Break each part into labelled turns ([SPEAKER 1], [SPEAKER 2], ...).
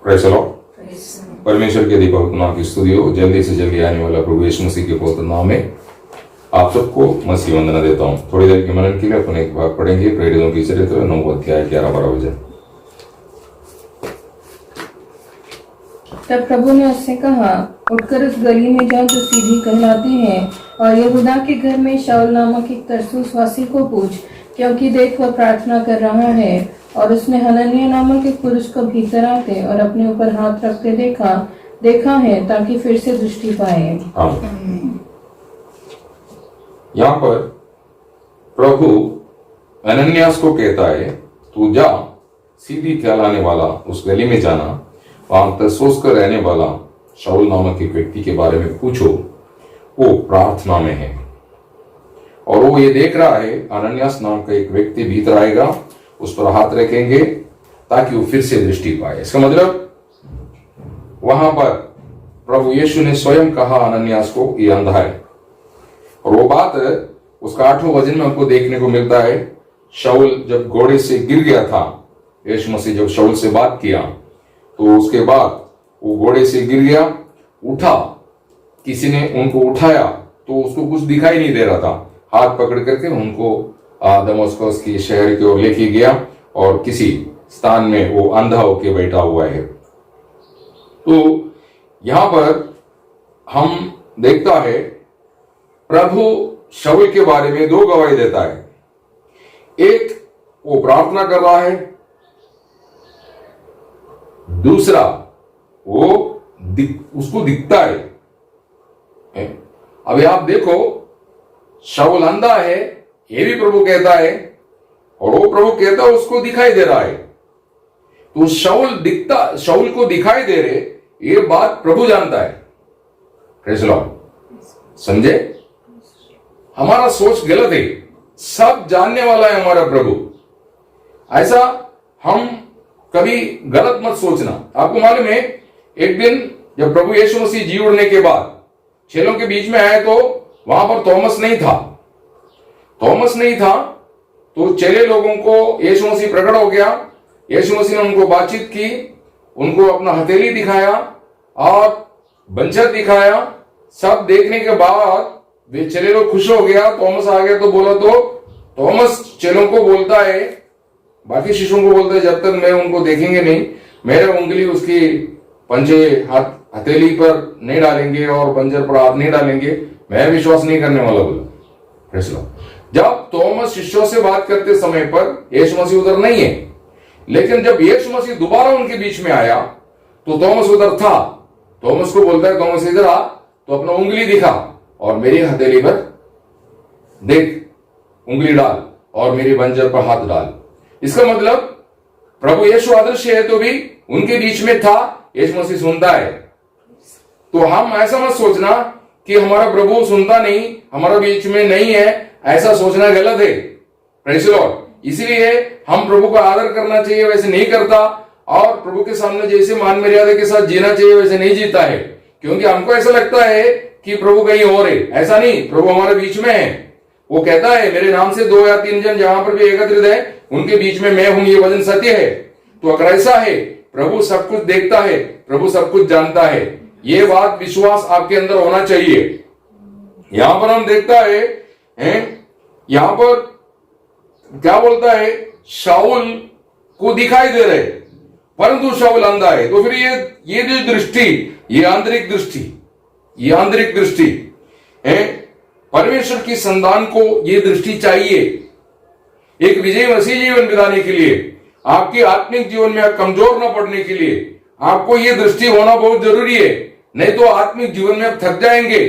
[SPEAKER 1] Praise the Lord. परमेश्वर के दीपक नाम की स्तुति हो। जल्दी से जल्दी आने वाला प्रभु यीशु मसीह के पवित्र नाम में आप सबको मसीह वंदना देता हूँ। थोड़ी देर के मनन के लिए अपन एक भाग पढ़ेंगे प्रेरितों की चरित्र 9 अध्याय 11-12 वचन।
[SPEAKER 2] तब प्रभु ने उससे कहा, उठकर उस गली में जाओ जो सीधी कहलाती है, और यहूदा के घर में शाऊल नामक एक तरसुसवासी को पूछ, क्योंकि देख वह प्रार्थना कर रहा है। और उसने हनन्याह नामक एक पुरुष को भीतर आते और अपने ऊपर हाथ रखते देखा है, ताकि फिर से दृष्टि पाए।
[SPEAKER 1] यहाँ पर प्रभु हनन्याह को कहता है, तू जा, सीधी कहलाने वाला उस गली में जाना, वहां तरसुस का रहने वाला शाऊल नामक एक व्यक्ति के बारे में पूछो, वो प्रार्थना में है। और वो ये देख रहा है हनन्याह नाम का एक व्यक्ति भीतर आएगा, उस पर हाथ रखेंगे ताकि वो फिर से दृष्टि पाए। इसका मतलब वहां पर प्रभु यीशु ने स्वयं कहा हनन्याह को, ये अंधा है। और वो बात उसका 8वें वचन में हमको देखने को मिलता है। शाऊल जब घोड़े से गिर गया था, यीशु मसीह जब शाऊल से बात किया, तो उसके बाद वो घोड़े से गिर गया, उठा, किसी ने उनको उठाया तो उसको कुछ दिखाई नहीं दे रहा था। हाथ पकड़ करके उनको दमिश्क की शहर की ओर लेके गया और किसी स्थान में वो अंधा होके बैठा हुआ है। तो यहां पर हम देखता है प्रभु शाऊल के बारे में 2 गवाही देता है। एक, वो प्रार्थना कर रहा है, दूसरा वो उसको दिखता है। अभी आप देखो, शाऊल अंधा है, ये भी प्रभु कहता है, और वो प्रभु कहता है उसको दिखाई दे रहा है। तो शाऊल को दिखाई दे रहे, ये बात प्रभु जानता है। Praise the Lord. समझे? हमारा सोच गलत है। सब जानने वाला है हमारा प्रभु। ऐसा हम कभी गलत मत सोचना। आपको मालूम है, एक दिन जब प्रभु यीशु मसीह जी उठने के बाद चेलों के बीच में आए, तो वहां पर थॉमस नहीं था। तो चेले लोगों को यीशु मसीह प्रकट हो गया। यीशु मसीह ने उनको बातचीत की, उनको अपना हथेली दिखाया और बंजर दिखाया। सब देखने के बाद वे चेले लोग खुश हो गया। थॉमस आ गया तो बोला, तो थॉमस चेलों को बोलता है, बाकी शिष्यों को बोलता है, जब तक मैं उनको देखेंगे नहीं, मेरे उंगली उसकी पंजे हथेली पर नहीं डालेंगे और बंजर पर हाथ नहीं डालेंगे, मैं विश्वास नहीं करने वाला बोला। जब थॉमस शिष्यों से बात करते समय पर यीशु मसीह उधर नहीं है, लेकिन जब यीशु मसीह दोबारा उनके बीच में आया तो थॉमस उधर था। थॉमस को बोलता है, थॉमस इधर आ, तो अपना उंगली दिखा और मेरी हथेली पर देख, उंगली डाल और मेरी बंजर पर हाथ डाल। इसका मतलब प्रभु यीशु अदृश्य है तो भी उनके बीच में था, यीशु मसीह सुनता है। तो हम ऐसा मत सोचना कि हमारा प्रभु सुनता नहीं, हमारा बीच में नहीं है, ऐसा सोचना गलत है। Praise the Lord. इसलिए हम प्रभु का आदर करना चाहिए, वैसे नहीं करता, और प्रभु के सामने जैसे मान मर्यादा के साथ जीना चाहिए वैसे नहीं जीता है, क्योंकि हमको ऐसा लगता है कि प्रभु कहीं और है। ऐसा नहीं, प्रभु हमारे बीच में है। वो कहता है, मेरे नाम से 2 या 3 जन जहां पर भी एकत्रित है, उनके बीच में मैं हूं, ये वचन सत्य है। तो अगर ऐसा है, प्रभु सब कुछ देखता है, प्रभु सब कुछ जानता है, ये बात विश्वास आपके अंदर होना चाहिए। यहां पर हम देखता है, यहां पर क्या बोलता है, शाऊल को दिखाई दे रहे परंतु शाऊल अंधा है। तो फिर ये जो दृष्टि, ये आंतरिक दृष्टि है। परमेश्वर की संतान को ये दृष्टि चाहिए एक विजयी मसीह जीवन बिताने के लिए, आपके आत्मिक जीवन में कमजोर न पड़ने के लिए आपको ये दृष्टि होना बहुत जरूरी है। नहीं तो आत्मिक जीवन में आप थक जाएंगे,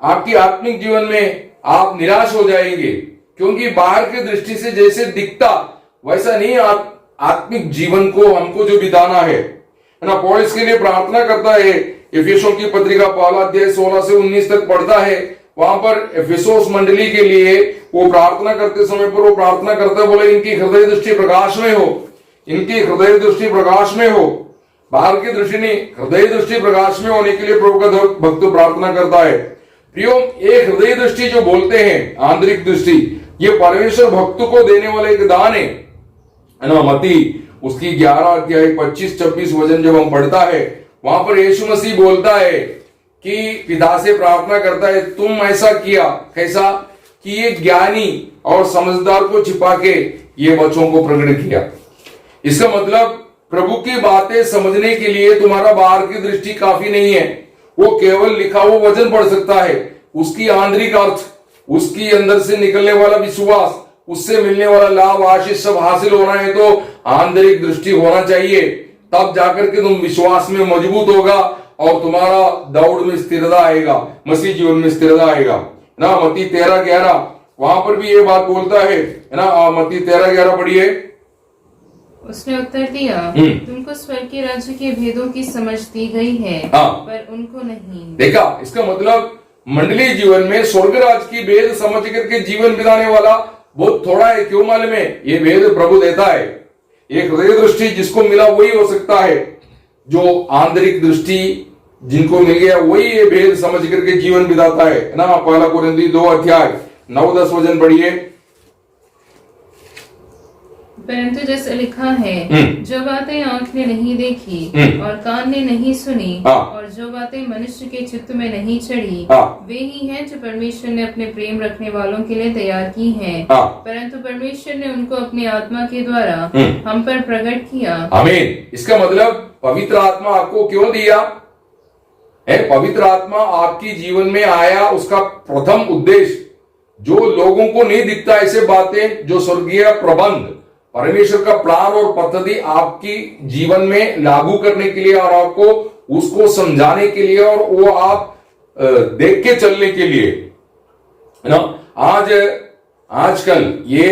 [SPEAKER 1] आपकी आत्मिक जीवन में आप निराश हो जाएंगे, क्योंकि बाहर की दृष्टि से जैसे दिखता वैसा नहीं आत्मिक जीवन को हमको जो बिताना है ना। पौलुस के लिए प्रार्थना करता है, इफिसियों की पत्रिका 1 अध्याय 16 से 19 तक पढ़ता है। वहां पर इफिसोस मंडली के लिए वो प्रार्थना करते समय पर वो प्रार्थना करता है, बोले इनकी हृदय दृष्टि प्रकाश में हो, इनकी हृदय दृष्टि प्रकाश में हो। बाहर की दृष्टि नहीं, हृदय दृष्टि प्रकाश में होने के लिए प्रभु का भक्त प्रार्थना करता है। प्रियो, एक हृदय दृष्टि जो बोलते हैं, आंतरिक दृष्टि, ये परमेश्वर भक्त को देने वाला एक दान है ना। मती उसकी 11 अध्याय 25-26 वचन जब हम पढ़ता है, वहां पर यीशु मसीह बोलता है कि पिता से प्रार्थना करता है, तुम ऐसा किया, कैसा कि ये ज्ञानी और समझदार को छिपा के ये बच्चों को प्रकट किया। इसका मतलब प्रभु की बातें समझने के लिए तुम्हारा बाहर की दृष्टि काफी नहीं है। वो केवल लिखा हुआ वचन पढ़ सकता है, उसकी आंतरिक अर्थ, उसकी अंदर से निकलने वाला विश्वास, उससे मिलने वाला लाभ, आशीष सब हासिल होना है तो आंतरिक दृष्टि होना चाहिए। तब जाकर के तुम विश्वास में मजबूत होगा और तुम्हारा दौड़ में स्थिरता आएगा, मसीह जीवन में स्थिरता आएगा ना। मत्ती 13:11 वहां पर भी ये बात बोलता है ना। मत्ती 13:11 पढ़िए।
[SPEAKER 3] उसने उत्तर दिया, तुमको स्वर्ग के राज्य के भेदों की समझ दी गई है, पर उनको नहीं। देखा, इसका मतलब मंडलीय जीवन में स्वर्ग राज्य की भेद समझ करके जीवन बिताने वाला बहुत थोड़ा है। क्यों मालूम है? ये भेद प्रभु देता है। एक हृदय दृष्टि जिसको मिला वही हो सकता है, जो आंतरिक दृष्टि जिनको मिल गया वही ये भेद समझ करके जीवन बिताता है ना। 1 कोरिन्थी 2 अध्याय 9-10 वचन पढ़िए। परंतु जैसे लिखा है, जो बातें आंख ने नहीं देखी और कान ने नहीं सुनी और जो बातें मनुष्य के चित्त में नहीं चढ़ी, वे ही हैं जो परमेश्वर ने अपने प्रेम रखने वालों के लिए तैयार की हैं। परंतु परमेश्वर ने उनको अपने आत्मा के द्वारा हम पर प्रकट किया। आमीन।
[SPEAKER 1] इसका मतलब पवित्र आत्मा आपको क्यों दिया है? पवित्र आत्मा आपकी जीवन में आया, उसका प्रथम उद्देश्य जो लोगों को नहीं दिखता ऐसे बातें, जो स्वर्गीय प्रबंध, परमेश्वर का प्लान और पद्धति आपकी जीवन में लागू करने के लिए और आपको उसको समझाने के लिए और वो आप देख के चलने के लिए है ना। आजकल ये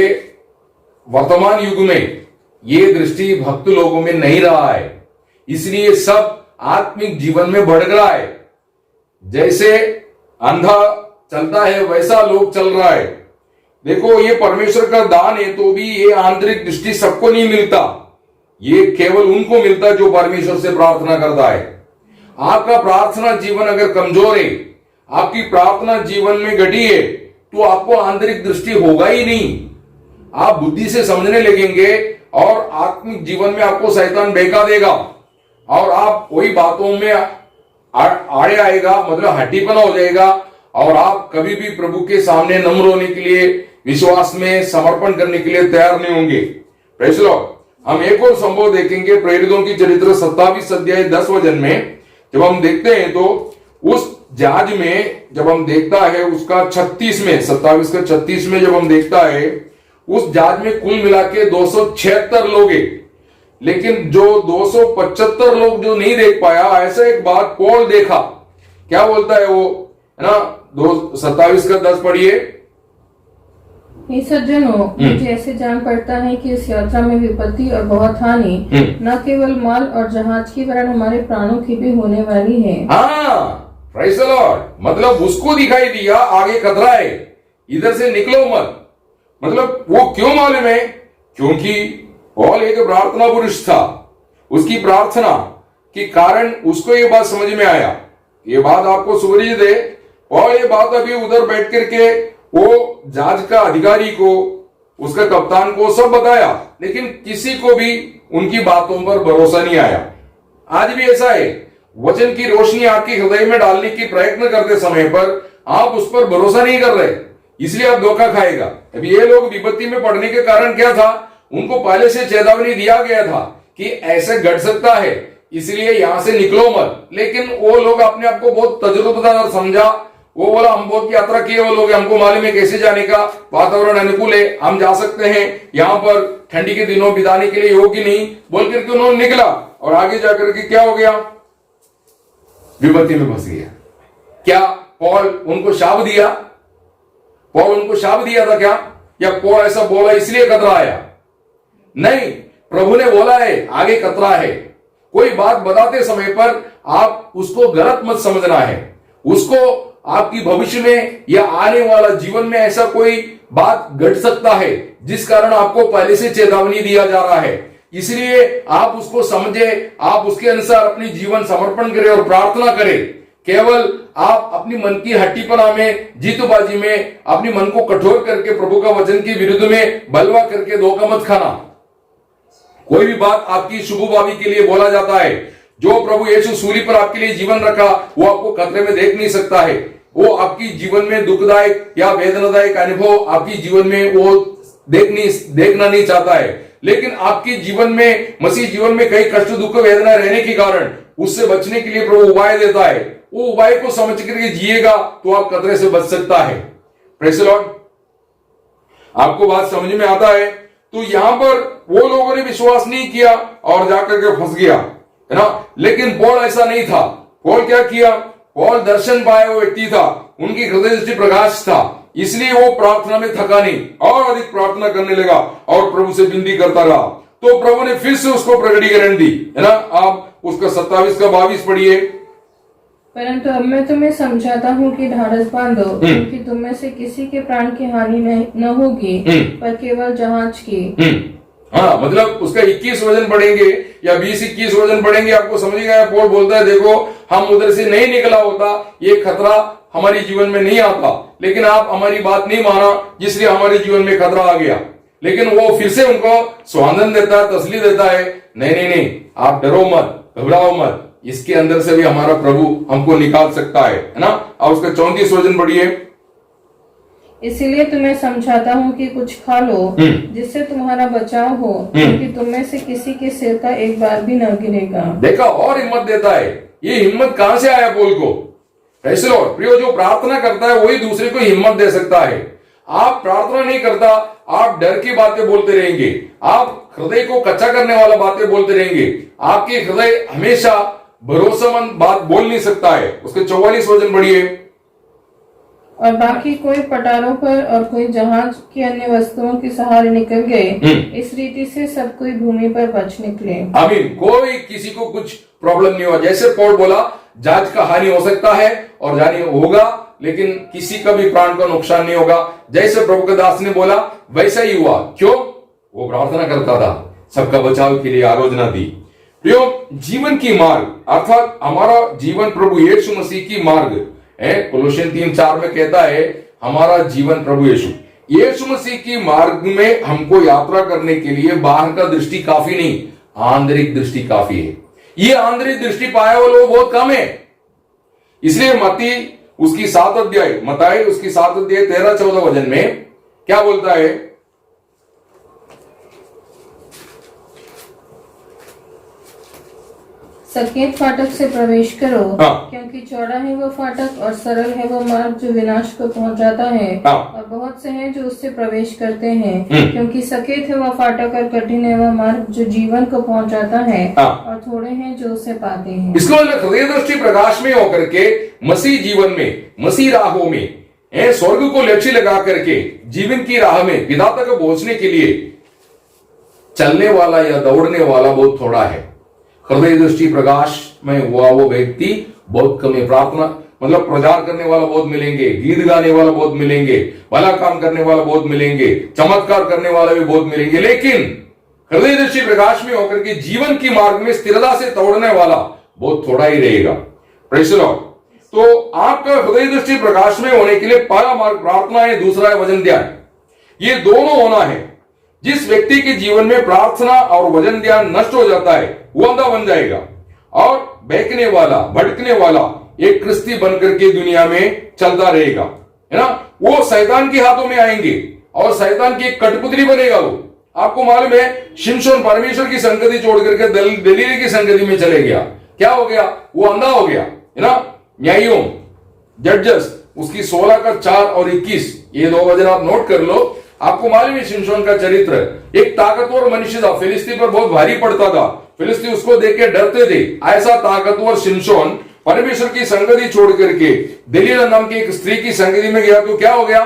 [SPEAKER 1] वर्तमान युग में ये दृष्टि भक्त लोगों में नहीं रहा है, इसलिए सब आत्मिक जीवन में बढ़ रहा है। जैसे अंधा चलता है वैसा लोग चल रहा है। देखो, ये परमेश्वर का दान है तो भी ये आंतरिक दृष्टि सबको नहीं मिलता, ये केवल उनको मिलता जो परमेश्वर से प्रार्थना करता है। आपका प्रार्थना जीवन अगर कमजोर है, आपकी प्रार्थना जीवन में घटी है, तो आपको आंतरिक दृष्टि होगा ही नहीं। आप बुद्धि से समझने लगेंगे और आत्मिक जीवन में आपको शैतान बहका देगा और आप वही बातों में आड़े आएगा, मतलब हट्टीपना हो जाएगा और आप कभी भी प्रभु के सामने नम्र होने के लिए, विश्वास में समर्पण करने के लिए तैयार नहीं होंगे। Praise the Lord. हम एक और संभव देखेंगे प्रेरितों की चरित्र 27 अध्याय 10 वचन में। जब हम देखते हैं तो उस जहाज में जब हम देखता है उसका 36 में 27 का 36 में जब हम देखता है उस जहाज में कुल मिला के 276 लोग हैं, लेकिन जो 275 लोग जो नहीं देख पाया, ऐसा एक बात पौल देखा। क्या बोलता है वो, है ना। 27 का 10 पढ़िए।
[SPEAKER 2] सज्जनों, मुझे ऐसे जान पड़ता है कि इस यात्रा में विपत्ति और बहुत हानि न केवल माल और जहाज की वरन हमारे प्राणों की भी होने वाली है।
[SPEAKER 1] Praise the Lord. मतलब उसको दिखाई दिया आगे खतरा है, इधर से निकलो मत। मतलब वो क्यों मालूम है? क्योंकि पौल एक प्रार्थना पुरुष था। उसकी प्रार्थना के कारण उसको ये बात समझ में आया। ये बात आपको सुपरिचित है। पौल ये बात अभी उधर बैठ करके वो जहाज का अधिकारी को, उसका कप्तान को सब बताया, लेकिन किसी को भी उनकी बातों पर भरोसा नहीं आया। आज भी ऐसा है। वचन की रोशनी आपके हृदय में डालने की प्रयत्न करते समय पर आप उस पर भरोसा नहीं कर रहे, इसलिए आप धोखा खाएगा। अभी ये लोग विपत्ति में पड़ने के कारण क्या था, उनको पहले से चेतावनी दिया गया था कि ऐसे घट सकता है, इसलिए यहां से निकलो मत। लेकिन वो लोग अपने आप को बहुत तजुर्बेदार समझा। वो बोला, हम बहुत यात्रा किए, वो लोग हमको मालूम है कैसे जाने का, वातावरण अनुकूल है, हम जा सकते हैं, यहाँ पर ठंडी के दिनों बिताने के लिए योग्य नहीं बोल करके उन्होंने निकला और आगे जाकर के क्या हो गया, विपत्ति में फंस गया। क्या पौल उनको शाप दिया? पौल उनको शाप दिया था क्या? या पौल ऐसा बोला इसलिए खतरा आया? नहीं, प्रभु ने बोला है आगे खतरा है। कोई बात बताते समय पर आप उसको गलत मत समझना है। उसको आपकी भविष्य में या आने वाला जीवन में ऐसा कोई बात घट सकता है जिस कारण आपको पहले से चेतावनी दिया जा रहा है। इसलिए आप उसको समझे, आप उसके अनुसार अपनी जीवन समर्पण करें और प्रार्थना करें। केवल आप अपनी मन की हट्टीपना में, जीतबाजी में अपनी मन को कठोर करके प्रभु का वचन के विरुद्ध में बलवा करके धोखा मत खाना। कोई भी बात आपकी शुभ भावी के लिए बोला जाता है। जो प्रभु यीशु सूली पर आपके लिए जीवन रखा वो आपको खतरे में देख नहीं सकता है। वो आपकी जीवन में दुखदायक या वेदनादायक अनुभव आपकी जीवन में वो देखना नहीं चाहता है। लेकिन आपके जीवन में, मसीह जीवन में कई कष्ट दुख वेदना रहने के कारण उससे बचने के लिए प्रभु उपाय देता है। वो उपाय को समझ करके जिएगा तो आप खतरे से बच सकता है। Praise the Lord. आपको बात समझ में आता है? तो यहां पर वो लोगों ने विश्वास नहीं किया और जाकर के फंस गया, है ना। लेकिन पौल ऐसा नहीं था। पौल क्या किया? पौल दर्शन पाया हुआ व्यक्ति था, उनकी हृदय दृष्टि प्रकाश था, इसलिए वो प्रार्थना में थका नहीं और अधिक प्रार्थना करने लगा और प्रभु से विनती करता रहा। तो प्रभु ने फिर से उसको प्रकटीकरण दी, है ना। आप उसका 27 का 22 पढ़िए।
[SPEAKER 2] परंतु अब मैं तुम्हें समझाता हूँ कि ढाढ़स बांधो, क्योंकि तुम में से किसी के प्राण की हानि न होगी, पर केवल जहाज की।
[SPEAKER 1] हाँ, मतलब उसका 21 वजन बढ़ेंगे या 20-21 वजन बढ़ेंगे। आपको समझ गया? पौल बोलता है देखो हम उधर से नहीं निकला होता, ये खतरा हमारे जीवन में नहीं आता, लेकिन आप हमारी बात नहीं माना, जिसलिए हमारे जीवन में खतरा आ गया। लेकिन वो फिर से उनको स्वांतन देता है, तसल्ली देता है, नहीं नहीं नहीं, आप डरो मत, घबराओ मत, इसके अंदर से भी हमारा प्रभु हमको निकाल सकता है ना। और उसका 34 वजन बढ़िए।
[SPEAKER 2] इसीलिए तुम्हें समझाता हूँ कि कुछ खा लो जिससे तुम्हारा बचाव हो, क्योंकि तुम में से किसी के सिर का एक बार भी न गिरेगा। देखा,
[SPEAKER 1] और हिम्मत देता है। ये हिम्मत कहां से आया पौल को? Praise the Lord. प्रियो, जो प्रार्थना करता है वही दूसरे को हिम्मत दे सकता है। आप प्रार्थना नहीं करता, आप डर की बातें बोलते रहेंगे, आप हृदय को कच्चा करने वाला बातें बोलते रहेंगे, आपके हृदय हमेशा भरोसेमंद बात बोल नहीं सकता है। उसके 44 वजन बढ़िए।
[SPEAKER 2] और बाकी कोई पटारों पर और कोई जहाज की अन्य वस्तुओं के सहारे निकल गए, इस रीति से सब कोई भूमि पर बच निकले।
[SPEAKER 1] आमीन। कोई किसी को कुछ प्रॉब्लम नहीं हुआ। जैसे पौल बोला जहाज का हानि हो सकता है और हानि होगा, लेकिन किसी का भी प्राण का नुकसान नहीं होगा। जैसे प्रभु के दास ने बोला वैसा ही हुआ। क्यों? वो प्रार्थना करता था, सबका बचाव के लिए आलोचना दी। प्रियो, जीवन की मार्ग अर्थात हमारा जीवन प्रभु यीशु मसीह की मार्ग है। कोलोसियन 3:4 में कहता है हमारा जीवन प्रभु यीशु मसीह की मार्ग में हमको यात्रा करने के लिए बाहर का दृष्टि काफी नहीं, आंतरिक दृष्टि काफी है। ये आंतरिक दृष्टि पाए हुए लोग बहुत कम है। इसलिए मत्ती उसकी 7 अध्याय 13-14 वचन में क्या बोलता है?
[SPEAKER 2] सकेत फाटक से प्रवेश करो,
[SPEAKER 1] हाँ।
[SPEAKER 2] क्योंकि चौड़ा है वो फाटक और सरल है वो मार्ग जो विनाश को पहुंचाता है,
[SPEAKER 1] हाँ।
[SPEAKER 2] और बहुत से हैं जो उससे प्रवेश करते हैं। क्योंकि सकेत है वह फाटक और कठिन है वह मार्ग जो जीवन को पहुंचाता है,
[SPEAKER 1] हाँ।
[SPEAKER 2] और थोड़े हैं जो उसे पाते हैं।
[SPEAKER 1] इसको हृदय दृष्टि प्रकाश में होकर के मसीह जीवन में, मसीह राहों में स्वर्ग को लक्ष्य लगा करके जीवन की राह में पिता तक पहुंचने के लिए चलने वाला या दौड़ने वाला बहुत थोड़ा है। हृदय दृष्टि प्रकाश में हुआ वो व्यक्ति बहुत कम है। प्रार्थना मतलब प्रचार करने वाला बहुत मिलेंगे, गीत गाने वाला बहुत मिलेंगे, भला काम करने वाला बहुत मिलेंगे, चमत्कार करने वाला भी बहुत मिलेंगे, लेकिन हृदय दृष्टि प्रकाश में होकर के जीवन की मार्ग में स्थिरता से दौड़ने वाला बहुत थोड़ा ही रहेगा। Praise the Lord. तो आपका हृदय दृष्टि प्रकाश में होने के लिए पहला मार्ग प्रार्थना है, दूसरा है वचन ध्यान। ये दोनों होना है। जिस व्यक्ति के जीवन में प्रार्थना और वचन ध्यान नष्ट हो जाता है वो अंधा बन जाएगा और बहकने वाला, भटकने वाला एक क्रिस्ती बनकर के दुनिया में चलता रहेगा, है ना। वो शैतान के हाथों में आएंगे और शैतान की एक कठपुतली बनेगा वो। आपको मालूम है शिमशोन परमेश्वर की संगति छोड़ करके दलील की संगति में चले गया। क्या हो गया? वो अंधा हो गया, है ना। न्यायियों, जजेस उसकी 16 का 4 और 21 ये 2 वचन आप नोट कर लो। आपको मालूम है शिमशोन का चरित्र, एक ताकतवर मनुष्य था, फिलिस्ती पर बहुत भारी पड़ता था, फिलिस्ती उसको देख के डरते थे। ऐसा ताकतवर शिमशोन परमेश्वर की संगति छोड़ करके दलीला नाम की एक स्त्री की संगति में गया तो क्या हो गया?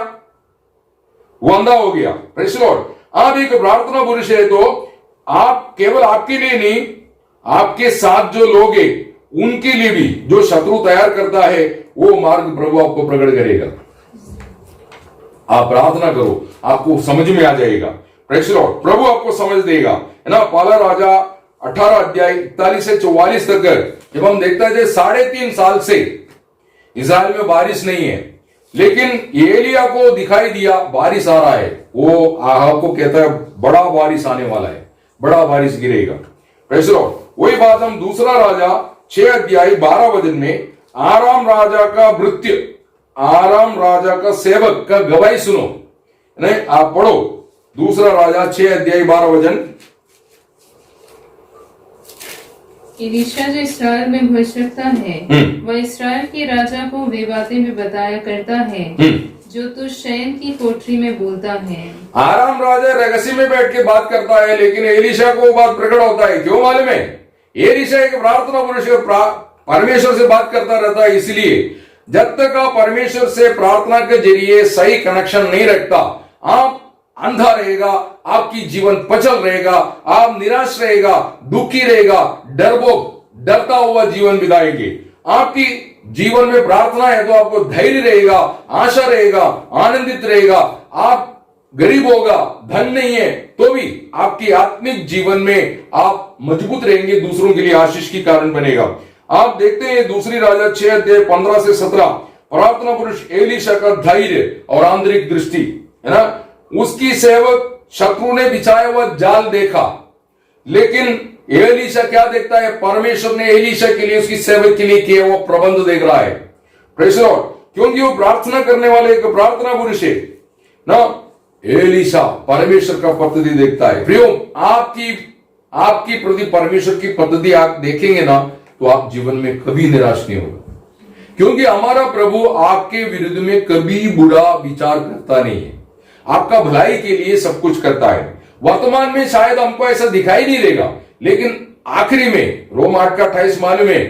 [SPEAKER 1] वो अंधा हो गया। Praise the Lord. आप एक प्रार्थना पुरुष है तो आप केवल आपके लिए नहीं, आपके साथ जो लोग हैं उनके लिए भी जो शत्रु तैयार करता है वो मार्ग प्रभु आपको प्रकट करेगा। आप प्रार्थना करो, आपको समझ में आ जाएगा। Praise the Lord. प्रभु आपको समझ देगा, है ना। पहला राजा 18 अध्याय 41 से 44 तक जब हम देखते थे 3.5 साल से इस्राएल में बारिश नहीं है, लेकिन एलिया को दिखाई दिया बारिश आ रहा है। वो आहाब को कहता है बड़ा बारिश आने वाला है। बड़ा बारिश गिरेगा। Praise the Lord. वही बात हम दूसरा राजा 6 अध्याय 12 वचन में आराम राजा का भृत्य, आराम राजा का सेवक का गवाही सुनो। नहीं, आप पढ़ो दूसरा राजा 6 अध्याय 12 वचन।
[SPEAKER 3] एलीशा जो इसराइल में भविष्यवक्ता है, वह इसराइल के राजा को वे बातें भी बताया करता है जो तू शयन की कोठरी में बोलता है।
[SPEAKER 1] आराम राजा रहस्य में बैठ के बात करता है, लेकिन एलीशा को बात प्रकट होता है। क्यों मालूम है? एलीशा एक प्रार्थना पुरुष परमेश्वर से बात करता रहता है। इसलिए जब तक आप परमेश्वर से प्रार्थना के जरिए सही कनेक्शन नहीं रखता, आप अंधा रहेगा, आपकी जीवन पचल रहेगा, आप निराश रहेगा, दुखी रहेगा, डरता हुआ जीवन बिताएंगे। आपकी जीवन में प्रार्थना है तो आपको धैर्य रहेगा, आशा रहेगा, आनंदित रहेगा। आप गरीब होगा, धन नहीं है, तो भी आपकी आत्मिक जीवन में आप मजबूत रहेंगे, दूसरों के लिए आशीष की कारण बनेगा। आप देखते हैं दूसरी राजा 6 अध्याय 15 से 17, प्रार्थना पुरुष एलीशा का धैर्य और आंतरिक दृष्टि है ना। उसकी सेवक शत्रु ने बिछाया हुआ जाल देखा, लेकिन एलीशा क्या देखता है? परमेश्वर ने एलीशा के लिए, उसकी सेवक के लिए किया हुआ प्रबंध देख रहा है। Praise the Lord. क्योंकि वो प्रार्थना करने वाले एक प्रार्थना पुरुष है ना। एलीशा परमेश्वर का पद्धति देखता है। प्रियो, आपकी प्रति परमेश्वर की पद्धति आप देखेंगे ना, तो आप जीवन में कभी निराश नहीं होगा, क्योंकि हमारा प्रभु आपके विरुद्ध में कभी बुरा विचार करता नहीं है, आपका भलाई के लिए सब कुछ करता है। वर्तमान में शायद हमको ऐसा दिखाई नहीं देगा, लेकिन आखिरी में रोम 8 का 28 मालूम है,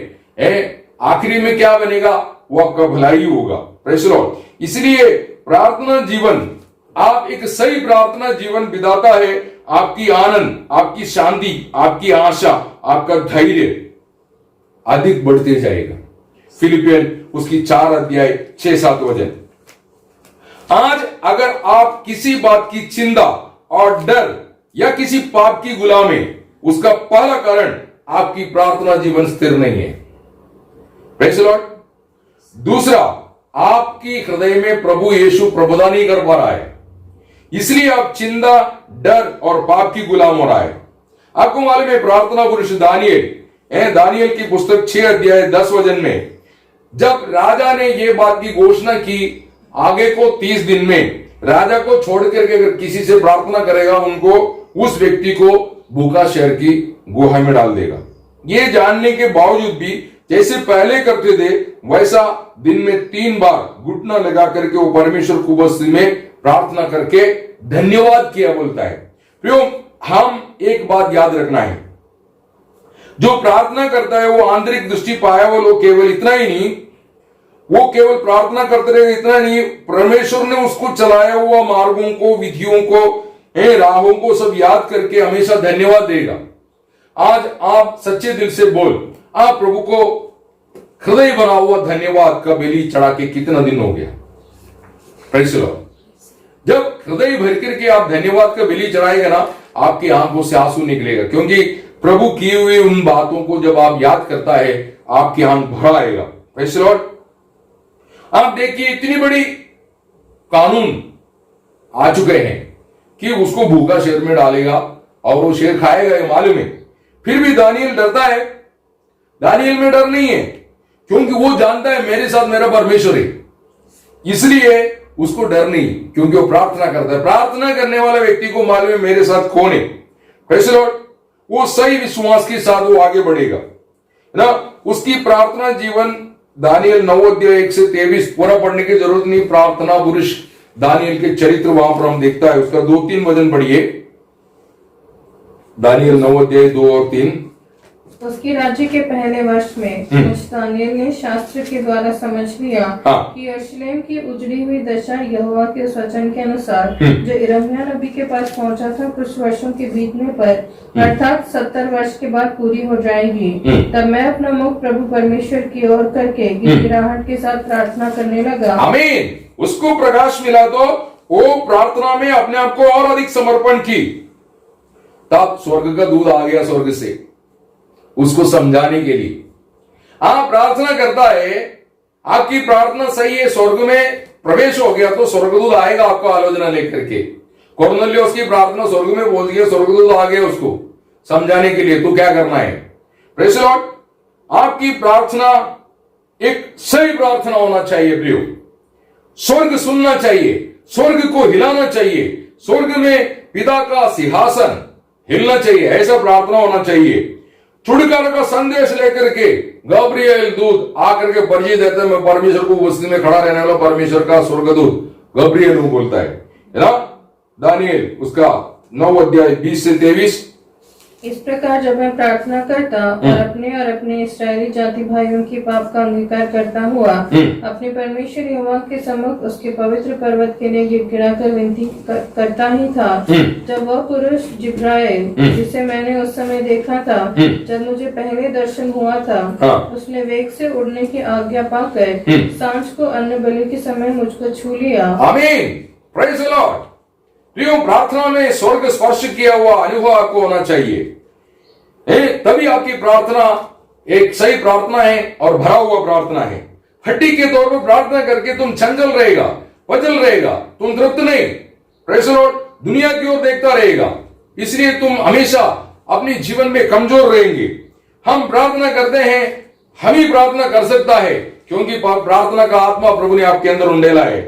[SPEAKER 1] आखिरी में क्या बनेगा? वो आपका भलाई होगा। Praise the Lord. इसलिए प्रार्थना जीवन, आप एक सही प्रार्थना जीवन बिताता है, आपकी आनंद, आपकी शांति, आपकी आशा, आपका धैर्य अधिक बढ़ते जाएगा। फिलिपियन उसकी 4 अध्याय 6-7 वचन। आज अगर आप किसी बात की चिंता और डर या किसी पाप की गुलाम है, उसका पहला कारण आपकी प्रार्थना जीवन स्थिर नहीं है। Praise the Lord. दूसरा, आपकी हृदय में प्रभु यीशु प्रभुता नहीं कर पा रहा है, इसलिए आप चिंता, डर और पाप की गुलाम हो रहा है। आपको मालूम है प्रार्थना पुरुष दानियल की पुस्तक 6 अध्याय 10 वचन में, जब राजा ने यह बात की घोषणा की, आगे को 30 दिन में राजा को छोड़ करके अगर किसी से प्रार्थना करेगा, उनको, उस व्यक्ति को भूखा शहर की गुहा में डाल देगा। ये जानने के बावजूद भी जैसे पहले करते थे, वैसा दिन में 3 बार घुटना लगा करके वो परमेश्वर की उपस्थिति में प्रार्थना करके धन्यवाद किया बोलता है। प्रियो, हम एक बात याद रखना है, जो प्रार्थना करता है वो आंतरिक दृष्टि पाया वो लोग केवल इतना ही नहीं, वो केवल प्रार्थना करते रहे इतना नहीं, परमेश्वर ने उसको चलाया हुआ मार्गों को, विधियों को, राहों को सब याद करके हमेशा धन्यवाद देगा। आज आप सच्चे दिल से बोल, आप प्रभु को हृदय भरा हुआ धन्यवाद का बलि चढ़ा के कितना दिन हो गया? Praise the Lord. जब हृदय भर करके आप धन्यवाद का बलि चढ़ाएगा ना, आपकी आंखों से आंसू निकलेगा, क्योंकि प्रभु किए हुए उन बातों को जब आप याद करता है, आपकी आंख भर आएगा। Praise the Lord. आप देखिए, इतनी बड़ी कानून आ चुके हैं कि उसको भूखा शेर में डालेगा और वो शेर खाएगा, ये मालूम है। फिर भी दानियल डरता है। दानियल में डर नहीं है, क्योंकि वो जानता है मेरे साथ मेरा परमेश्वर है, इसलिए उसको डर नहीं, क्योंकि वो प्रार्थना करता है। प्रार्थना करने वाले व्यक्ति को मालूम है मेरे साथ कौन है। Praise the Lord. वो सही विश्वास के साथ वो आगे बढ़ेगा ना। उसकी प्रार्थना जीवन, दानियल 9 अध्याय 1 से 23 पूरा पढ़ने की जरूरत नहीं, प्रार्थना पुरुष दानियल के चरित्र वहां पर हम देखता है। उसका 2-3 वचन पढ़िए। दानियल 9 अध्याय 2 और 3।
[SPEAKER 2] उसके राज्य के पहले वर्ष में दानियल ने शास्त्र के द्वारा समझ लिया कि यरूशलेम की उजड़ी हुई दशा यहोवा के उस वचन के अनुसार जो यिर्मयाह नबी के पास पहुंचा था, कुछ वर्षों के बीतने पर अर्थात 70 वर्ष के बाद पूरी हो जाएगी। तब मैं अपना मुख प्रभु परमेश्वर की ओर करके गिड़गिड़ाहट के साथ प्रार्थना करने लगा। आमीन।
[SPEAKER 1] उसको प्रकाश मिला तो वो प्रार्थना में अपने आप को और अधिक समर्पण की। तब स्वर्ग का दूध आ गया स्वर्ग से उसको समझाने के लिए। आप प्रार्थना करता है, आपकी प्रार्थना सही है, स्वर्ग में प्रवेश हो गया तो स्वर्गदूत आएगा आपको आलोचना लेकर के। कुरनेलियुस की प्रार्थना स्वर्ग में पहुंच गया, स्वर्गदूत आ गया उसको। समझाने के लिए। तो क्या करना है? प्रेज़ द लॉर्ड, आपकी प्रार्थना एक सही प्रार्थना होना चाहिए प्रियो। स्वर्ग सुनना चाहिए, स्वर्ग को हिलाना चाहिए, स्वर्ग में पिता का सिंहासन हिलना चाहिए, ऐसा प्रार्थना होना चाहिए। छुटकारा का संदेश लेकर के गब्रिएल दूत आकर के परिचय देता है, मैं परमेश्वर को उपस्थिति में खड़ा रहने वाला परमेश्वर का स्वर्गदूत गब्रिएल को बोलता है ना। दानिएल उसका 9 अध्याय 20 से 23।
[SPEAKER 2] इस प्रकार जब मैं प्रार्थना करता और अपने इस्राएली जाति भाइयों की पाप का अंगीकार करता हुआ अपने परमेश्वर यहोवा के सम्मुख उसके पवित्र पर्वत के लिए गिड़गिड़ाकर विनती करता ही था, जब वह पुरुष जिब्राइल जिसे मैंने उस समय देखा था, जब मुझे पहले दर्शन हुआ था, उसने वेग से उड़ने की आज्ञा पाकर सांझ को अन्न बलि के समय मुझको छू लिया।
[SPEAKER 1] आमीन, प्रेज़ द लॉर्ड। प्रियो, प्रार्थना में स्वर्ग स्पर्श किया हुआ अनुभव आपको होना चाहिए, तभी आपकी प्रार्थना एक सही प्रार्थना है और भरा हुआ प्रार्थना है। हड्डी के तौर पर प्रार्थना करके तुम चंचल रहेगा, पजल रहेगा, तुम तृप्त नहीं, प्रेज़ द लॉर्ड, दुनिया की ओर देखता रहेगा, इसलिए तुम हमेशा अपने जीवन में कमजोर रहेंगे। हम प्रार्थना करते हैं, हम ही प्रार्थना कर सकता है, क्योंकि प्रार्थना का आत्मा प्रभु ने आपके अंदर उंडेला है।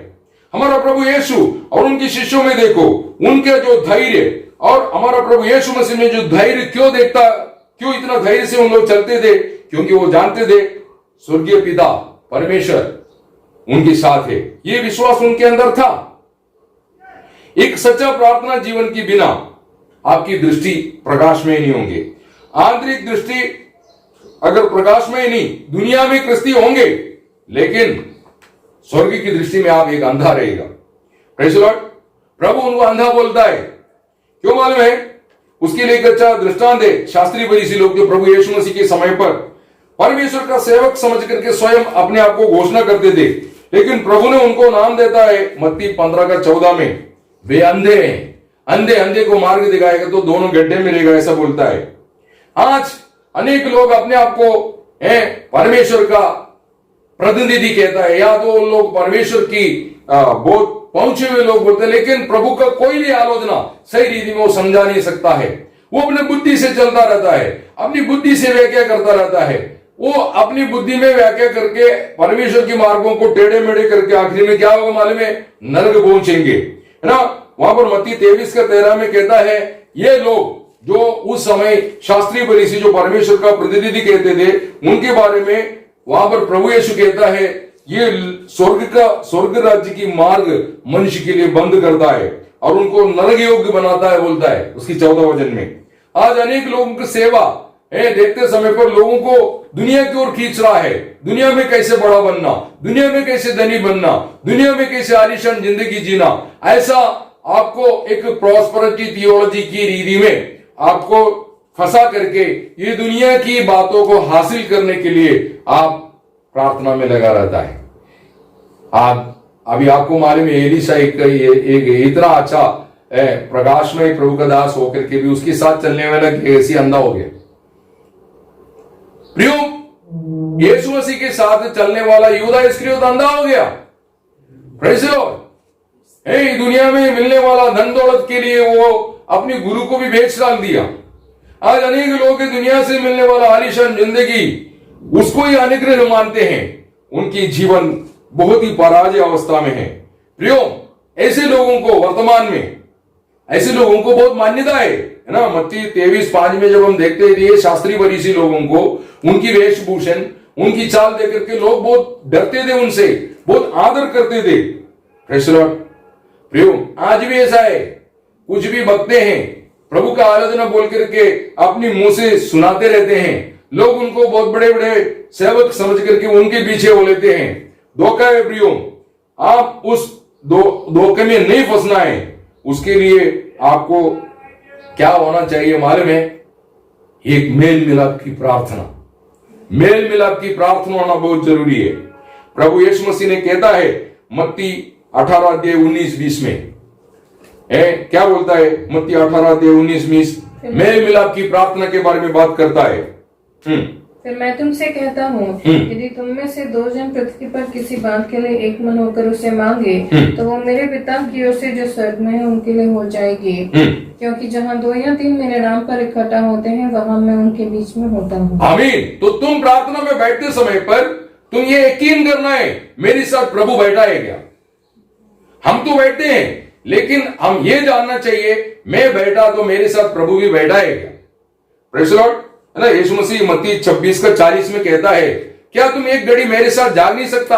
[SPEAKER 1] हमारा प्रभु यीशु और उनके शिष्यों में देखो, उनके जो धैर्य, और हमारा प्रभु यीशु मसीह में जो धैर्य क्यों इतना धैर्य से उन लोग चलते थे? क्योंकि वो जानते थे स्वर्गीय पिता परमेश्वर उनके साथ है, ये विश्वास उनके अंदर था। एक सच्चा प्रार्थना जीवन के बिना आपकी दृष्टि प्रकाशमय नहीं होंगे। आंतरिक दृष्टि अगर प्रकाशमय नहीं, दुनिया में क्रिस्ती होंगे, लेकिन स्वर्ग की दृष्टि में आप एक अंधा रहेगा। प्रेज़ द लॉर्ड, प्रभु उनको अंधा बोलता है, क्यों मालूम है? उसके लिए एक अच्छा दृष्टांत है। शास्त्री फरीसी लोग जो प्रभु यीशु मसीह के समय पर परमेश्वर का सेवक समझ करके स्वयं अपने आप को घोषणा करते थे, लेकिन प्रभु ने उनको नाम देता है मत्ती 15:14 में, वे अंधे हैं, अंधे को मार्ग दिखाएगा तो दोनों गड्ढे में रहेगा, ऐसा बोलता है। आज अनेक लोग अपने आप को परमेश्वर का प्रतिनिधि कहता है, या तो लोग परमेश्वर की बहुत पहुंचे हुए लोग बोलते हैं, लेकिन प्रभु का कोई भी आलोचना सही रीति में वो समझा नहीं सकता है। वो अपने बुद्धि से चलता रहता है, अपनी बुद्धि से व्याख्या करता रहता है, वो अपनी बुद्धि में व्याख्या करके परमेश्वर की मार्गों को टेढ़े मेढ़े करके आखिर में क्या होगा मालूम है? नरक पहुंचेंगे, है ना। वहां पर मत्ती 23:13 में कहता है, ये लोग जो उस समय शास्त्री फरीसी जो परमेश्वर का प्रतिनिधि कहते थे, उनके बारे में वहां पर प्रभु यीशु कहता है, ये स्वर्ग राज्य की मार्ग मनुष्य के लिए बंद करता है और उनको नरक योग्य बनाता है, बोलता है उसकी 14 वचन में। आज अनेक लोगों की सेवा देखते समय पर लोगों को दुनिया की ओर खींच रहा है, दुनिया में कैसे बड़ा बनना, दुनिया में कैसे धनी बनना, दुनिया में कैसे आलीशान जिंदगी जीना, ऐसा आपको एक प्रॉस्पेरिटी थियोलॉजी की रीति में आपको फंसा करके ये दुनिया की बातों को हासिल करने के लिए आप प्रार्थना में लगा रहता है। अभी आपको मालूम है, एलिशा एक इतना अच्छा प्रकाशमय प्रभु का दास होकर के भी उसके साथ चलने वाला ऐसी अंधा हो गया। प्रियो, यीशु मसीह के साथ चलने वाला यूदा इस्करियोत अंधा हो गया। प्रेज़ द लॉर्ड, दुनिया में मिलने वाला धन दौलत के लिए वो अपने गुरु को भी बेच डाल दिया। आज अनेक लोग दुनिया से मिलने वाला आलीशान जिंदगी उसको ही अनुग्रह मानते हैं, उनकी जीवन बहुत ही पराजय अवस्था में है। प्रियो, ऐसे लोगों को वर्तमान में ऐसे लोगों को बहुत मान्यता है ना। मत्ती 23:5 में जब हम देखते थे शास्त्री फरीसी लोगों को, उनकी वेशभूषण, उनकी चाल देकर के लोग बहुत डरते थे, उनसे बहुत आदर करते थे। प्रेज़ द लॉर्ड, प्रियो, आज भी ऐसा है, कुछ भी बकते हैं, प्रभु का आराधना बोल करके अपनी मुंह से सुनाते रहते हैं, लोग उनको बहुत बड़े बड़े सेवक समझ करके उनके पीछे हो लेते हैं। धोखा है प्रियो, आप उस धोखे में नहीं फंसना है। उसके लिए आपको क्या होना चाहिए मालूम है? एक मेल मिलाप की प्रार्थना, मेल मिलाप की प्रार्थना होना बहुत जरूरी है। प्रभु यीशु मसीह ने कहता है मत्ती 18:19-20 में, क्या बोलता है? मत्ती 18:19-20 मेल मिलाप की प्रार्थना के बारे में बात करता है।
[SPEAKER 2] फिर मैं तुमसे कहता हूँ, यदि तुम में से 2 जन पृथ्वी पर किसी बात के लिए एक मन होकर उसे मांगे, तो वो मेरे पिता की ओर से जो स्वर्ग में है उनके लिए हो जाएगी। क्योंकि जहाँ 2 या 3 मेरे नाम पर इकट्ठा होते हैं, वहाँ मैं उनके बीच में होता हूँ।
[SPEAKER 1] आमीन। तो तुम प्रार्थना में बैठते समय पर तुम ये यकीन करना है, मेरे साथ प्रभु बैठा है क्या? हम तो बैठते हैं, लेकिन हम ये जानना चाहिए, मैं बैठा तो मेरे साथ प्रभु भी बैठा है क्या? Praise the Lord. है ना, यीशु मसीह मत्ती 26:40 में कहता है, क्या तुम एक घड़ी मेरे साथ जाग नहीं सकता?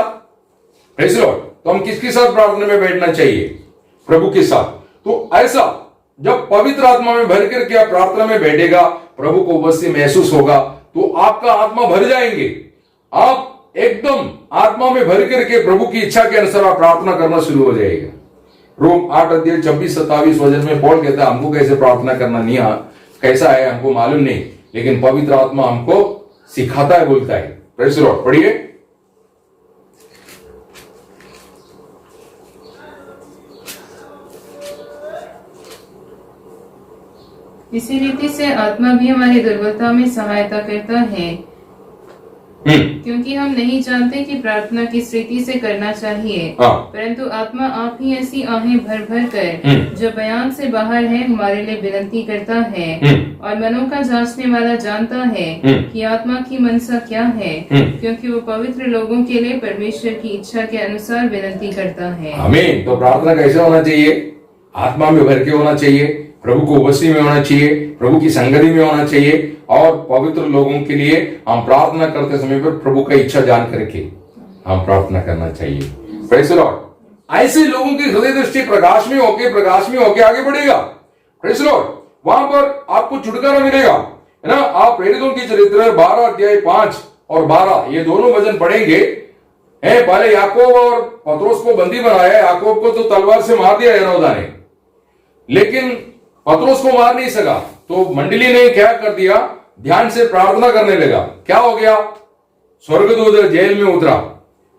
[SPEAKER 1] Praise the Lord. तो हम किसके साथ प्रार्थना में बैठना चाहिए? प्रभु के साथ। तो ऐसा जब पवित्र आत्मा में भर करके आप प्रार्थना में बैठेगा, प्रभु को अवश्य महसूस होगा, तो आपका आत्मा भर जाएंगे। आप एकदम आत्मा में भर करके प्रभु की इच्छा के अनुसार आप प्रार्थना करना शुरू हो जाएगा। रोम 8:26-27 वचन में पौल कहता है, हमको कैसे प्रार्थना करना नहीं कैसा है हमको मालूम नहीं, लेकिन पवित्र आत्मा हमको सिखाता है, बोलता है। Praise the Lord. पढ़िए।
[SPEAKER 3] इसी रीति से आत्मा भी हमारी दुर्बलता में सहायता करता है, क्योंकि हम नहीं जानते कि प्रार्थना किस रीति से करना चाहिए, परंतु आत्मा आप ही ऐसी आहें भर भर कर जो बयान से बाहर है हमारे लिए विनती करता है। और मनों का जांचने वाला जानता है कि आत्मा की मनसा क्या है, क्योंकि वो पवित्र लोगों के लिए परमेश्वर की इच्छा के अनुसार विनती करता है।
[SPEAKER 1] आमीन। तो प्रार्थना कैसे होना चाहिए? आत्मा में भर के होना चाहिए, प्रभु को उपस्थिति में होना चाहिए, प्रभु की संगति में होना चाहिए, और पवित्र लोगों के लिए हम प्रार्थना करते समय पर प्रभु का इच्छा जान करके हम प्रार्थना करना चाहिए। Praise the Lord. ऐसे लोगों की हृदय दृष्टि प्रकाश में होके आगे बढ़ेगा। Praise the Lord. वहां पर आपको छुटकारा मिलेगा, है ना। आप प्रेरितों की चरित्र 12:5 और 12 ये दोनों वचन पढ़ेंगे। पहले याकूब और पतरस को बंदी बनाया। याकूब को तो तलवार से मार दिया हेरोदा ने, लेकिन पतरस को मार नहीं सका। तो मंडली ने क्या कर दिया, ध्यान से प्रार्थना करने लगा। क्या हो गया? स्वर्गदूत जेल में उतरा,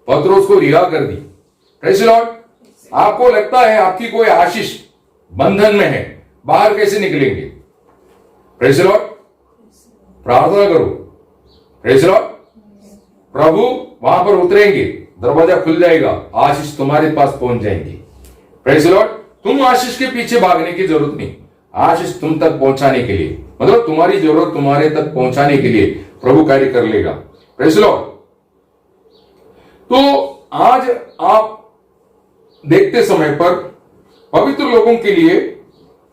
[SPEAKER 1] पतरस को रिहा कर दी। Praise the Lord. आपको लगता है आपकी कोई आशीष बंधन में है, बाहर कैसे निकलेंगे? Praise the Lord. प्रार्थना करो। Praise the Lord. प्रभु वहां पर उतरेंगे, दरवाजा खुल जाएगा, आशीष तुम्हारे पास पहुंच जाएंगी। Praise the Lord. तुम आशीष के पीछे भागने की जरूरत नहीं, आशीष तुम तक पहुंचाने के लिए, मतलब तुम्हारी जरूरत तुम्हारे तक पहुंचाने के लिए प्रभु कार्य कर लेगा। Praise the Lord. तो आज आप देखते समय पर पवित्र लोगों के लिए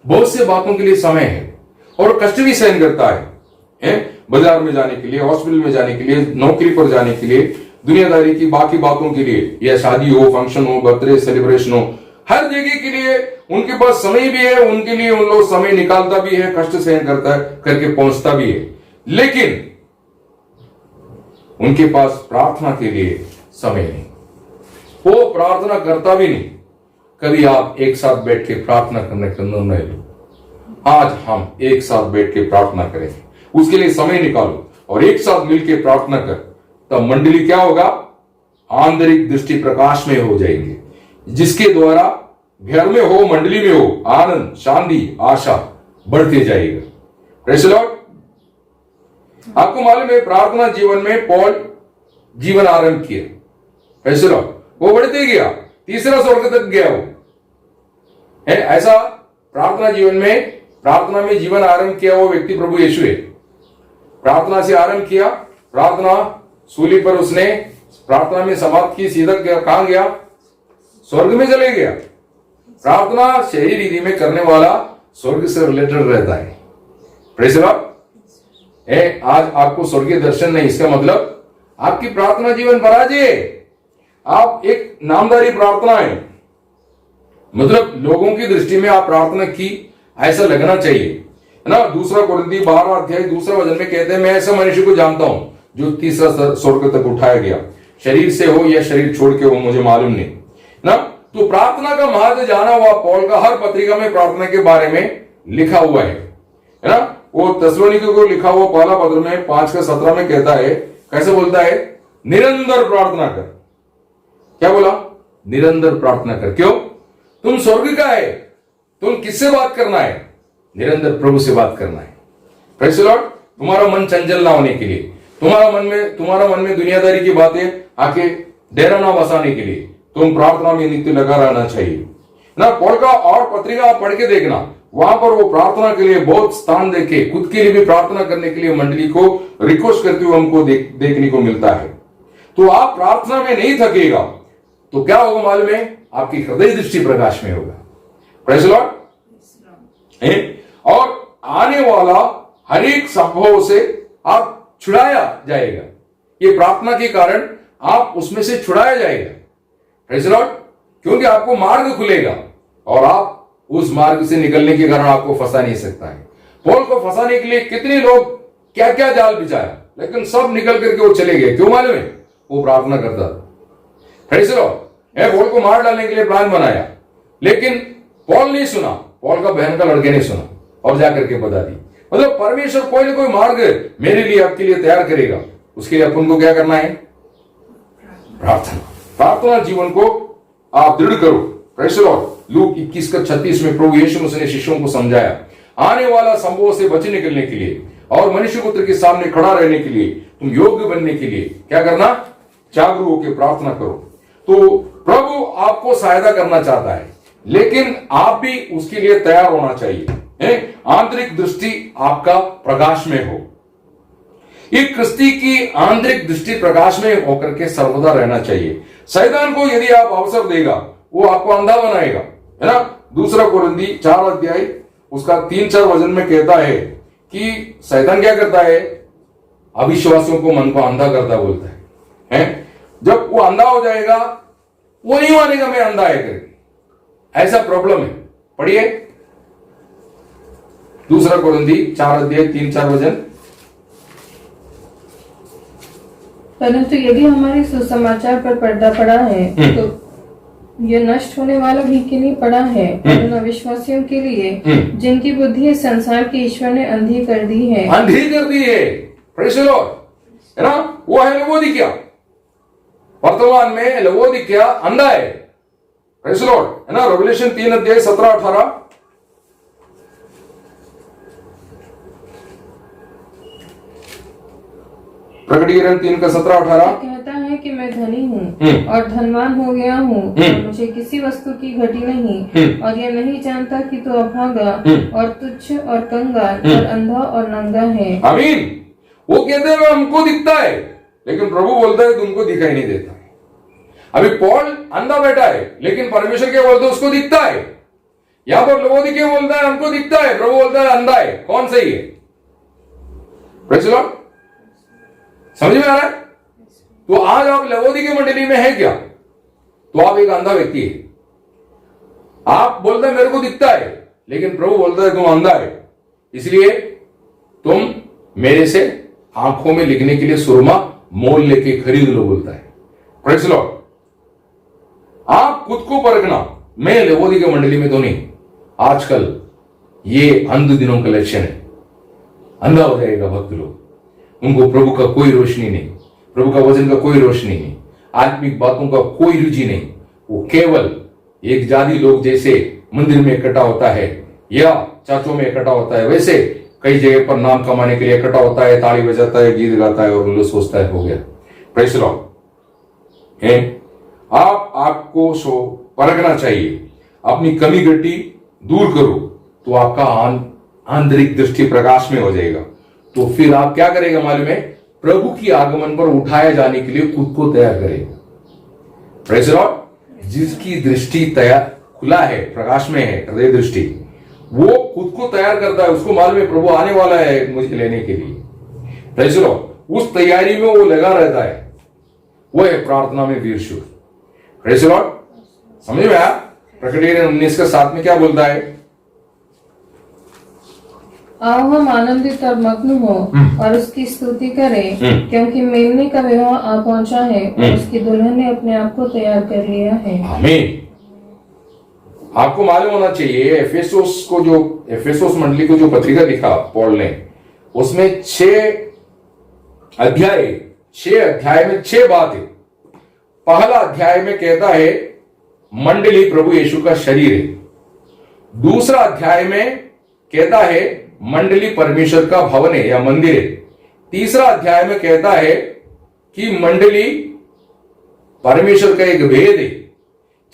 [SPEAKER 1] बहुत से बातों के लिए समय है, और कष्ट भी सहन करता है, बाजार में जाने के लिए, हॉस्पिटल में जाने के लिए, नौकरी पर जाने के लिए, दुनियादारी की बाकी बातों के लिए, या शादी हो, फंक्शन हो, बर्थडे सेलिब्रेशन हो, हर जगह के लिए उनके पास समय भी है, उनके लिए उन लोग समय निकालता भी है, कष्ट सहन करता है, करके पहुंचता भी है, लेकिन उनके पास प्रार्थना के लिए समय नहीं, वो प्रार्थना करता भी नहीं। कभी आप एक साथ बैठ के प्रार्थना करने का निर्णय लो, आज हम एक साथ बैठ के प्रार्थना करेंगे, उसके लिए समय निकालो और एक साथ मिलकर प्रार्थना कर, तब मंडली क्या होगा? आंतरिक दृष्टि प्रकाश में हो जाएंगे, जिसके द्वारा घर में हो, मंडली में हो, आनंद, शांति, आशा बढ़ते जाएगा। Praise the Lord. आपको मालूम है प्रार्थना जीवन में पौल जीवन आरंभ किया। Praise the Lord. वो बढ़ते गया, तीसरा स्वर्ग तक गया वो है। ऐसा प्रार्थना जीवन में, प्रार्थना में जीवन आरंभ किया वो व्यक्ति प्रभु यीशु है। प्रार्थना से आरंभ किया, प्रार्थना सूली पर उसने प्रार्थना में समाप्त की, सीधा कहां गया? स्वर्ग में चले गया। प्रार्थना सही रीति में करने वाला स्वर्ग से रिलेटेड रहता है। Praise the Lord. आज आपको स्वर्गीय दर्शन नहीं, इसका मतलब आपकी प्रार्थना जीवन पराजय है। आप एक नामधारी प्रार्थना है, मतलब लोगों की दृष्टि में आप प्रार्थना की ऐसा लगना चाहिए, है ना। 2 कोरिन्थी 12:2 में कहते हैं, मैं ऐसा मनुष्य को जानता हूं जो तीसरा स्वर्ग तक उठाया गया, शरीर से हो या शरीर छोड़ के हो, मुझे मालूम नहीं ना। तो प्रार्थना का महत्व जाना हुआ पौल का हर पत्रिका में प्रार्थना के बारे में लिखा हुआ है ना। वो थिस्सलुनीकियों को लिखा हुआ पहला पत्र में 5:17 में कहता है, कैसे बोलता है? निरंतर प्रार्थना कर। क्या बोला? निरंतर प्रार्थना कर। क्यों? तुम स्वर्ग का है, तुम किससे बात करना है? निरंतर प्रभु से बात करना है। Praise the Lord. तुम्हारा मन चंचल ना होने के लिए, तुम्हारा मन में दुनियादारी की बातें आके डेरा ना बसाने के लिए तुम प्रार्थना में नित्य लगा रहना चाहिए ना। पौल का और पत्रिका आप पढ़ के देखना, वहां पर वो प्रार्थना के लिए बहुत स्थान देके खुद के लिए भी प्रार्थना करने के लिए मंडली को रिक्वेस्ट करते हुए हमको देखने को मिलता है। तो आप प्रार्थना में नहीं थकेगा तो क्या होगा मालूम है, आपकी हृदय दृष्टि प्रकाश में होगा। Praise the Lord. और आने वाला हर एक संभव से आप छुड़ाया जाएगा। ये प्रार्थना के कारण आप उसमें से छुड़ाया जाएगा। Praise the Lord. क्योंकि आपको मार्ग खुलेगा और आप उस मार्ग से निकलने के कारण आपको फंसा नहीं सकता है। पौल को फंसाने के लिए कितने लोग क्या क्या जाल बिछाया, लेकिन सब निकल करके वो चले गए। क्यों मालूम है? वो प्रार्थना करता था। Praise the Lord. पौल को मार डालने के लिए प्लान बनाया, लेकिन पौल नहीं सुना, पौल का बहन का लड़के ने सुना और जाकर के बता दी। मतलब परमेश्वर कोई ना कोई मार्ग मेरे लिए आपके लिए तैयार करेगा। उसके लिए अपन को क्या करना है? प्रार्थना। प्रार्थना जीवन को आप दृढ़ करो। Praise the Lord. लूक 21:36 में प्रभु यीशु मसीह ने शिष्यों को समझाया, आने वाला संभव से बचे निकलने के लिए और मनुष्य पुत्र के सामने खड़ा रहने के लिए, तुम योग्य बनने के लिए क्या करना? जागरूक होकर प्रार्थना करो। तो प्रभु आपको सहायता करना चाहता है, लेकिन आप भी उसके लिए तैयार होना चाहिए। आंतरिक दृष्टि आपका प्रकाश में हो। एक क्रिस्ती की आंतरिक दृष्टि प्रकाश में होकर के सर्वदा रहना चाहिए। शैतान को यदि आप अवसर देगा, वो आपको अंधा बनाएगा, है ना। 2 कोरिन्थी 4 अध्याय उसका 3-4 वचन में कहता है कि शैतान क्या करता है? अविश्वासियों को मन को अंधा करता बोलता है। जब वो अंधा हो जाएगा, वो नहीं मानेगा मैं अंधा है करके। ऐसा प्रॉब्लम है। पढ़िए 2 कोरिन्थी 4 अध्याय 3-4 वचन।
[SPEAKER 2] परंतु यदि हमारे सुसमाचार पर पर्दा पड़ा है तो यह नष्ट होने वाला भी के लिए पड़ा है, उन अविश्वासियों के लिए जिनकी बुद्धि इस संसार के ईश्वर ने अंधी कर दी है।
[SPEAKER 1] अंधी कर दी है। Praise the Lord. है ना। वो है लवोदिकिया। वर्तमान में लवोदिकिया अंधा है। Praise the Lord. है ना। रेवलेशन 3 अध्याय 17-18। प्रकटीकरण 3:17-18
[SPEAKER 2] कहता है कि मैं धनी हूँ और धनवान हो गया हूँ और मुझे किसी वस्तु की घटी नहीं, और यह नहीं जानता कि तू अभागा और तुच्छ और कंगाल और अंधा और नंगा है।
[SPEAKER 1] आमीन। वो कहते हैं हमको दिखता है, लेकिन प्रभु बोलता है तुमको दिखाई नहीं देता। अभी पौल अंधा बैठा है, लेकिन परमेश्वर क्या बोलता है? उसको दिखता है। यहां पर लवोदिकिया बोलता है हमको दिखता है, प्रभु बोलता है अंधा है। कौन सही है? Praise the Lord. समझ में आ रहा है? तो आज आप लवोदिकिया मंडली में है क्या? तो आप एक अंधा व्यक्ति है। आप बोलते हैं मेरे को दिखता है, लेकिन प्रभु बोलता है तुम अंधा है, इसलिए तुम मेरे से आंखों में लिखने के लिए सुरमा मोल लेके खरीद लो बोलता है। Praise the Lord. आप खुद को परखना। मैं लवोदिकिया मंडली में तो नहीं। आजकल ये अंध दिनों का लक्षण है। अंधा हो जाएगा भक्त लोग। उनको प्रभु का कोई रोशनी नहीं, प्रभु का वचन का कोई रोशनी नहीं, आत्मिक बातों का कोई रुचि नहीं। वो केवल एक जाति लोग जैसे मंदिर में इकट्ठा होता है या चर्चों में इकट्ठा होता है, वैसे कई जगह पर नाम कमाने के लिए इकट्ठा होता है, ताली बजाता है, गीत गाता है और लोग सोचता है हो गया। Praise the Lord. आपको सो परखना चाहिए। अपनी कमी गड्डी दूर करो तो आपका आंतरिक दृष्टि प्रकाश में हो जाएगा। तो फिर आप क्या करेगा मालूम है? प्रभु की आगमन पर उठाए जाने के लिए खुद को तैयार करेगा। Praise the Lord. जिसकी दृष्टि तैयार खुला है, प्रकाश में है, हृदय दृष्टि, वो खुद को तैयार करता है। उसको मालूम है प्रभु आने वाला है मुझे लेने के लिए। Praise the Lord. उस तैयारी में वो लगा रहता है। वो है प्रार्थना में वीरशूर। Praise the Lord. समझ में आया? प्रकटीकरण 19:7 में क्या बोलता है?
[SPEAKER 2] आओ हम आनंदित और मग्न हो और उसकी स्तुति करें, क्योंकि मेमने का विवाह आ पहुंचा है और उसकी दुल्हन ने अपने आप को तैयार कर लिया है। आमीन।
[SPEAKER 1] आपको मालूम होना चाहिए एफेसोस मंडली को जो पत्रिका लिखा पौल ने, उसमें 6 अध्याय में 6 बात है। पहला अध्याय में कहता है मंडली प्रभु यीशु का शरीर है। दूसरा अध्याय में कहता है मंडली परमेश्वर का भवन है या मंदिर है। 3 अध्याय में कहता है कि मंडली परमेश्वर का एक भेद है।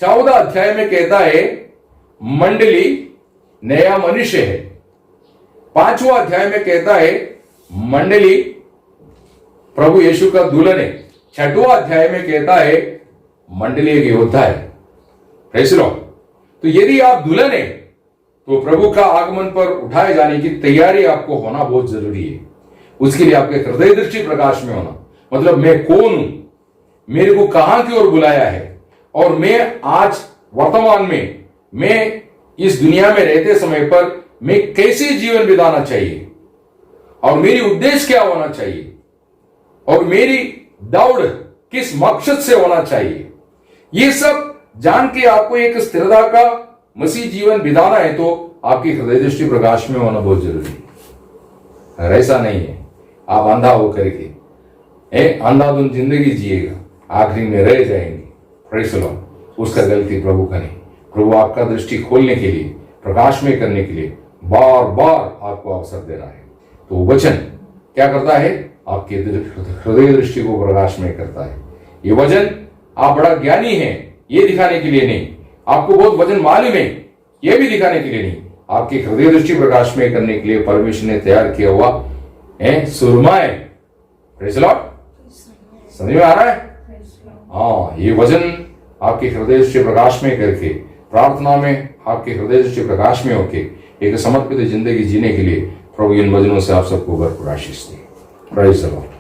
[SPEAKER 1] 14 अध्याय में कहता है मंडली नया मनुष्य है। 5वां अध्याय में कहता है मंडली प्रभु यीशु का दुल्हन है। 6वां अध्याय में कहता है मंडली एक योद्धा है। Praise Lord. तो यदि आप दुल्हन है तो प्रभु का आगमन पर उठाए जाने की तैयारी आपको होना बहुत जरूरी है। उसके लिए आपके हृदय दृष्टि प्रकाश में होना, मतलब मैं कौन हूं, मेरे को कहां की ओर बुलाया है, और मैं आज वर्तमान में मैं इस दुनिया में रहते समय पर मैं कैसे जीवन बिताना चाहिए, और मेरी उद्देश्य क्या होना चाहिए, और मेरी दौड़ किस मकसद से होना चाहिए। ये सब जान के आपको एक स्थिरता का मसीह जीवन बिताना है तो आपकी हृदय दृष्टि प्रकाश में होना बहुत जरूरी है। अगर ऐसा नहीं है, आप अंधा होकर के अंधाधुन जिंदगी जिएगा, आखिरी में रह जाएंगे। Praise Lord. उसका गलती प्रभु का नहीं। प्रभु आपका दृष्टि खोलने के लिए, प्रकाश में करने के लिए बार बार आपको अवसर दे रहा है। तो वचन क्या करता है? आपके हृदय दृष्टि को प्रकाश में करता है। ये वचन आप बड़ा ज्ञानी है ये दिखाने के लिए नहीं, आपको बहुत वचन मालूम है ये भी दिखाने के लिए नहीं, आपकी हृदय दृष्टि प्रकाश में करने के लिए परमेश्वर ने तैयार किया हुआ सुरमा है। Praise Lord. समझ में आ रहा है? हाँ, ये वचन आपके हृदय दृष्टि प्रकाश में करके, प्रार्थना में आपके हृदय दृष्टि प्रकाश में होके एक समर्पित जिंदगी जीने के लिए प्रभु इन वचनों से आप सबको भरपूर आशीष दे। Praise the Lord.